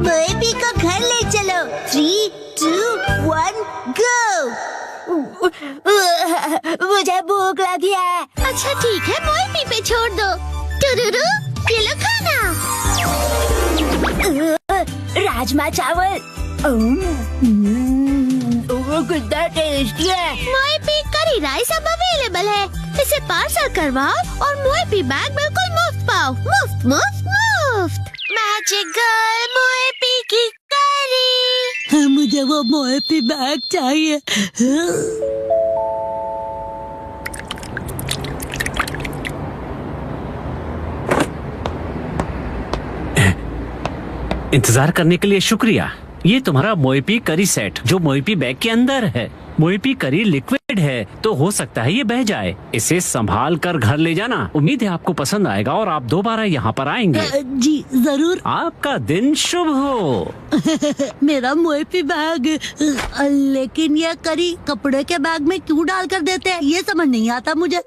मोएपी को घर ले चलो। 3, 2, 1 गो। मुझे भूख लगी है। अच्छा ठीक है, मोएपी पे छोड़ दो। टुरुरु, ये लो खाना। राजमा चावल कितना टेस्टी है। मोएपी करी राइस अब अवेलेबल है। इसे पार्सल करवाओ और मोएपी बैग बिल्कुल मुफ्त पाओ। मुफ्त मुफ्त मुफ्त। मैजिकल मोएपी की करी। मुझे वो मोएपी बैग चाहिए। इंतजार करने के लिए शुक्रिया। ये तुम्हारा मोएपी करी सेट जो मोएपी बैग के अंदर है। मोएपी करी लिक्विड है तो हो सकता है ये बह जाए। इसे संभाल कर घर ले जाना। उम्मीद है आपको पसंद आएगा और आप दोबारा यहाँ पर आएंगे। जी जरूर। आपका दिन शुभ हो। मेरा मोएपी बैग। लेकिन ये करी कपड़े के बैग में क्यों डाल कर देते हैं, ये समझ नहीं आता मुझे।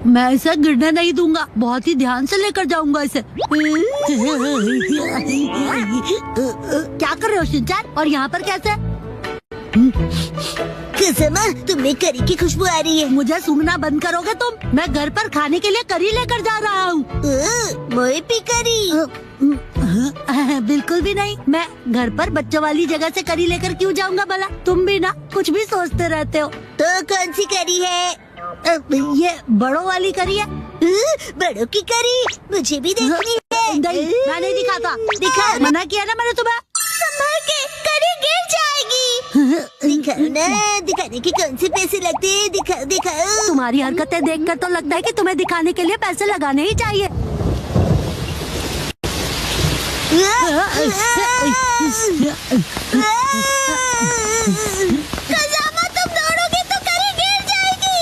मैं इसे गिरने नहीं दूंगा, बहुत ही ध्यान से लेकर जाऊंगा इसे। क्या कर रहे हो शिनचैन, और यहाँ पर कैसे? कसमा, तुम्हें करी की खुशबू आ रही है। मुझे सूंघना बंद करोगे तुम? मैं घर पर खाने के लिए करी लेकर जा रहा हूँ। मोएपी करी? बिल्कुल भी नहीं। मैं घर पर बच्चों वाली जगह से करी लेकर क्यों जाऊंगा भला? तुम भी ना कुछ भी सोचते रहते हो। तो कौन सी करी है? ये बड़ों वाली करी है। बड़ों की करी मुझे भी देखनी है। नहीं, मैं नहीं दिखाता। दिखा, मना किया ना मैंने तुम्हें। संभाल के, करी गिर जाएगी। दिखाओ ना, दिखाने के कौन से पैसे लगते हैं? दिखाओ दिखाओ। तुम्हारी हरकतें देखकर तो लगता है कि तुम्हें दिखाने के लिए पैसे लगाने ही चाहिए। खजामा, तुम दौड़ोगे तो करी गिर जाएगी।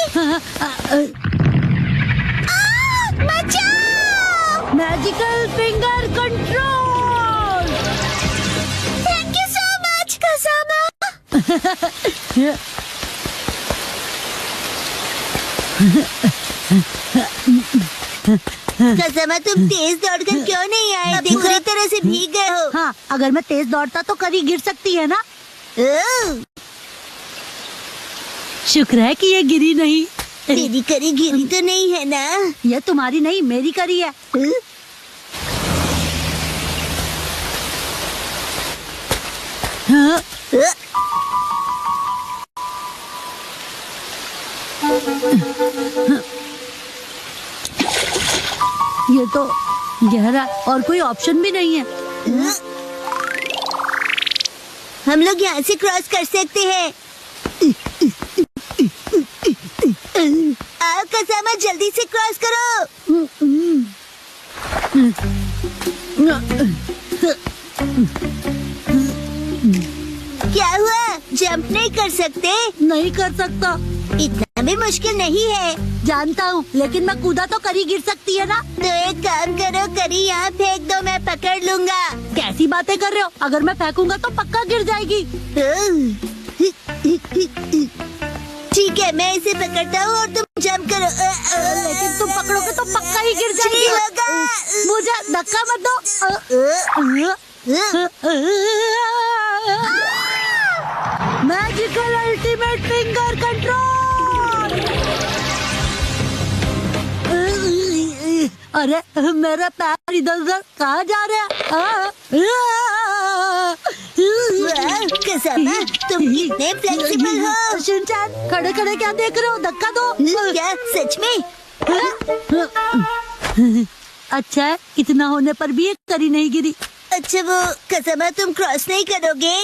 बचाओ! Magical finger control. Thank you so much खजामा। कसमा, तुम तेज दौड़कर क्यों नहीं आए? पूरी तरह से भीग गए हो। हाँ, अगर मैं तेज दौड़ता तो करी गिर सकती है ना। शुक्र है कि ये गिरी नहीं। तेरी करी गिरी तो नहीं है ना? ये तुम्हारी नहीं, मेरी करी है। ये तो गहरा और कोई ऑप्शन भी नहीं है। हम लोग यहाँ से क्रॉस कर सकते हैं। आओ कसमा, जल्दी से क्रॉस करो। क्या हुआ? जंप नहीं कर सकते? नहीं कर सकता। इतना भी मुश्किल नहीं है। जानता हूँ, लेकिन मैं कूदा तो करी गिर सकती है ना। तो एक काम करो, करी यहाँ फेंक दो, मैं पकड़ लूंगा। कैसी बातें कर रहे हो? अगर मैं फेंकूंगा तो पक्का गिर जाएगी। ठीक है, मैं इसे पकड़ता हूँ और तुम जंप करो। लेकिन तुम पकड़ोगे तो पक्का ही गिर जाएगी। मुझे धक्का मत दो। Magical ultimate finger control. अरे मेरा पैर इधर उधर कहाँ जा रहा है? कसमा, तुम कितने फ्लेक्सिबल हो। शिनचैन, खड़े खड़े क्या देख रहे हो? धक्का दो। क्या सच में? अच्छा है, इतना होने पर भी ये करी नहीं गिरी। अच्छा वो कसमा, तुम क्रॉस नहीं करोगे?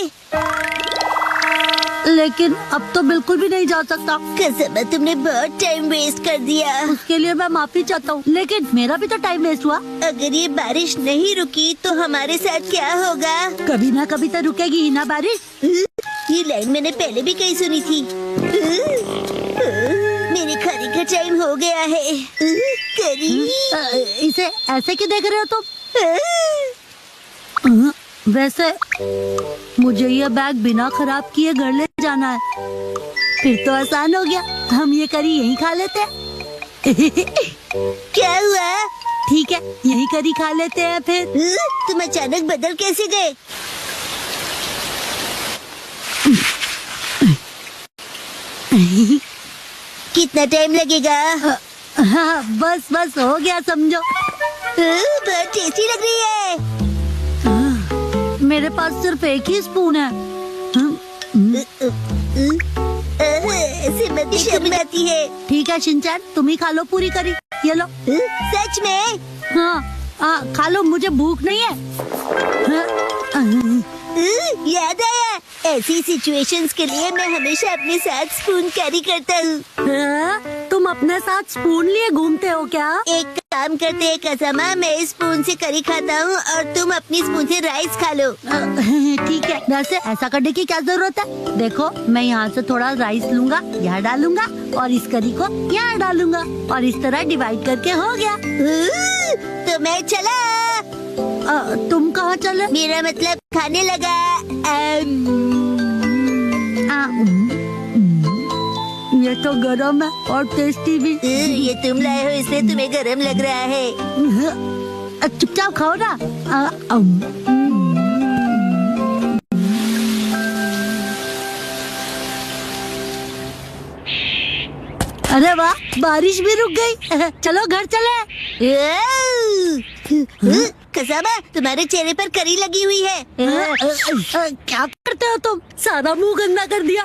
लेकिन अब तो बिल्कुल भी नहीं जा सकता। कसमा, तुमने बहुत टाइम वेस्ट कर दिया। उसके लिए मैं माफी चाहता हूँ, लेकिन मेरा भी तो टाइम वेस्ट हुआ। अगर ये बारिश नहीं रुकी तो हमारे साथ क्या होगा? कभी ना कभी तो रुकेगी ही ना बारिश। ये लाइन मैंने पहले भी कहीं सुनी थी। मेरे खाने का टाइम हो गया है। करी, इसे ऐसे क्यों देख रहे हो तुम? वैसे मुझे यह बैग बिना खराब किए घर ले जाना है। फिर तो आसान हो गया, हम ये करी यहीं खा लेते हैं। क्या हुआ? ठीक है, यहीं करी खा लेते हैं फिर। तुम अचानक बदल कैसे गए? कितना टाइम लगेगा? हाँ, बस हो गया समझो। बहुत टेस्टी लग रही है। मेरे पास सिर्फ एक ही स्पून है। ऐसे मत शर्माती है। ठीक है शिनचैन, तुम ही खा लो पूरी करी। ये लो। सच में? हाँ, खा लो, मुझे भूख नहीं है। याद आया, ऐसी सिचुएशंस के लिए मैं हमेशा अपने साथ स्पून कैरी करता हूँ। तुम अपने साथ स्पून लिए घूमते हो क्या? एक काम करते हैं कसामा, मैं इस स्पून से करी खाता हूँ और तुम अपनी स्पून से राइस खा लो। ठीक है, वैसे ऐसा करने की क्या जरूरत है? देखो, मैं यहाँ से थोड़ा राइस लूंगा, यहाँ डालूंगा और इस करी को यहाँ डालूंगा और इस तरह डिवाइड करके हो गया। तो मैं चला। तुम कहाँ चले? मेरा मतलब खाने लगा। ये तो गरम है और टेस्टी भी। ये तुम लाए हो इसलिए तुम्हें गरम लग रहा है। चुपचाप खाओ ना। अरे वाह, बारिश भी रुक गई। चलो घर चले। कसामा, तुम्हारे चेहरे पर करी लगी हुई है। क्या करते हो तुम? सारा मुंह गंदा कर दिया।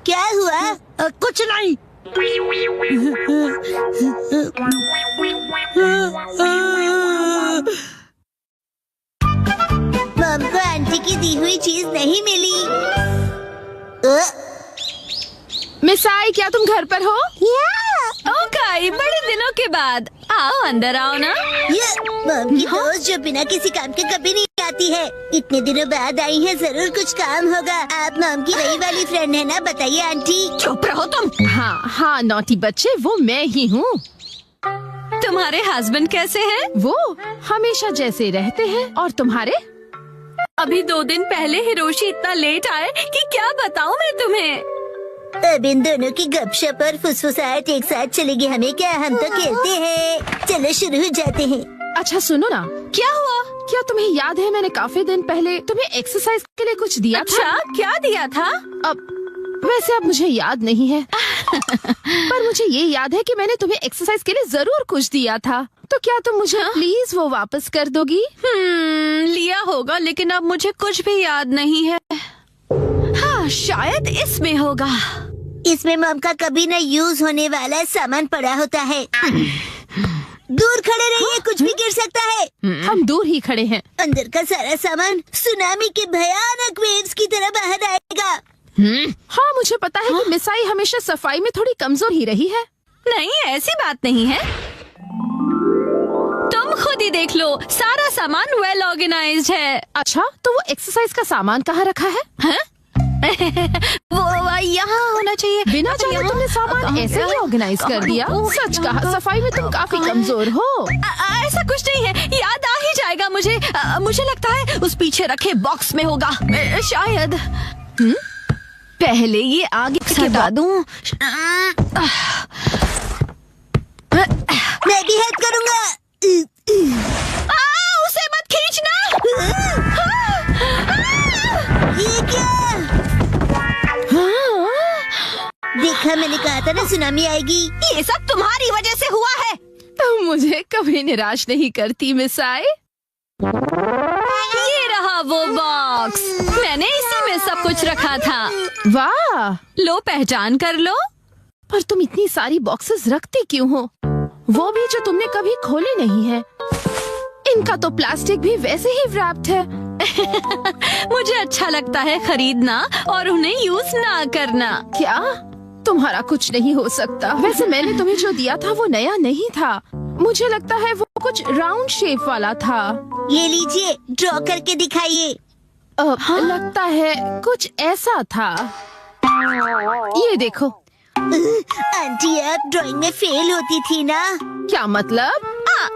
क्या हुआ? कुछ नहीं। मम को आंटी की दी हुई चीज नहीं मिली। मिसाई, क्या तुम घर पर हो? ओ काई, बड़े दिनों के बाद। आओ अंदर आओ ना। ये मम की दोस्त जो बिना किसी काम के कभी नहीं आती है, इतने दिनों बाद आई है, जरूर कुछ काम होगा। आप मम की वही वाली फ्रेंड है ना? बताइए आंटी। चुप रहो तुम। हाँ नौटी बच्चे, वो मैं ही हूँ। तुम्हारे हस्बैंड कैसे हैं? वो हमेशा जैसे रहते हैं। और तुम्हारे? अभी 2 दिन पहले हिरोशी इतना लेट आए कि क्या बताऊँ मैं तुम्हें। अब इन दोनों की गपशप और फुसफुसाहट एक साथ चलेगी, हमें क्या, हम तो खेलते हैं। चलो शुरू हो जाते हैं। अच्छा सुनो ना, क्या हुआ? क्या तुम्हें याद है मैंने काफी दिन पहले तुम्हें एक्सरसाइज के लिए कुछ दिया था? अच्छा, क्या दिया था? वैसे अब मुझे याद नहीं है। पर मुझे ये याद है कि मैंने तुम्हें एक्सरसाइज के लिए जरूर कुछ दिया था। तो क्या तुम मुझे प्लीज वो वापस कर दोगी? लिया होगा, लेकिन अब मुझे कुछ भी याद नहीं है। हाँ, शायद इसमें होगा। इसमें मम का कभी न यूज होने वाला सामान पड़ा होता है। दूर खड़े रहिए, कुछ भी गिर सकता है। हम दूर ही खड़े हैं। अंदर का सारा सामान सुनामी के भयानक वेव्स की तरह बाहर आएगा। हाँ, मुझे पता है कि मिसाई हमेशा सफाई में थोड़ी कमजोर ही रही है। नहीं, ऐसी बात नहीं है। तुम खुद ही देख लो, सारा सामान वेल ऑर्गेनाइज्ड है। अच्छा, तो वो एक्सरसाइज का सामान कहाँ रखा है? वो यहाँ होना चाहिए। बिना जाने तुमने सामान ऐसे ही ऑर्गेनाइज कर दिया। सच कहा, सफाई में तुम काफी कमजोर हो। ऐसा कुछ नहीं है, याद आ ही जाएगा मुझे। मुझे लगता है उस पीछे रखे बॉक्स में होगा शायद। पहले ये आगे हटा दूं। मैं भी हेल्प करूँगा। उसे मत खींचना। ये क्या? देखा, मैंने कहा था ना सुनामी आएगी। ये सब तुम्हारी वजह से हुआ है। तुम मुझे कभी निराश नहीं करती मिसाई। ये रहा वो बॉक्स, मैंने इसी में सब कुछ रखा था। वाह, लो पहचान कर लो। पर तुम इतनी सारी बॉक्सेस रखती क्यों हो? वो भी जो तुमने कभी खोले नहीं है। इनका तो प्लास्टिक भी वैसे ही रैप्ड है। मुझे अच्छा लगता है खरीदना और उन्हें यूज ना करना। क्या? तुम्हारा कुछ नहीं हो सकता। वैसे मैंने तुम्हें जो दिया था वो नया नहीं था। मुझे लगता है वो कुछ राउंड शेप वाला था। ये लीजिए, ड्रॉ करके दिखाइए। लगता है कुछ ऐसा था। ये देखो। आंटी, आप ड्राइंग में फेल होती थी ना? क्या मतलब?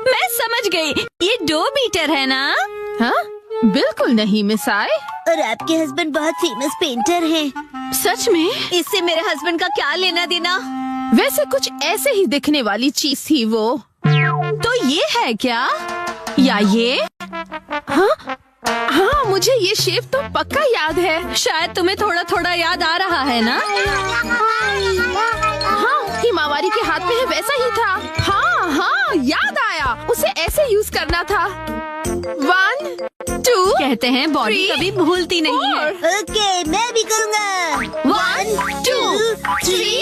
मैं समझ गई, ये डो बीटर है ना? हाँ? बिल्कुल नहीं मिस आय। और आपके हस्बैंड बहुत फेमस पेंटर हैं। सच में? इससे मेरे हस्बैंड का क्या लेना देना? वैसे कुछ ऐसे ही दिखने वाली चीज थी वो। तो ये है क्या? या ये? हाँ हाँ, मुझे ये शेप तो पक्का याद है। शायद तुम्हें थोड़ा थोड़ा याद आ रहा है ना? हाँ, हिमावारी के हाथ में है वैसा ही था। हाँ हाँ, याद आया, उसे ऐसे यूज करना था। 1 2 कहते हैं बॉडी 3 कभी भूलती नहीं है। 4 ओके, मैं भी करूँगा। 1 2 3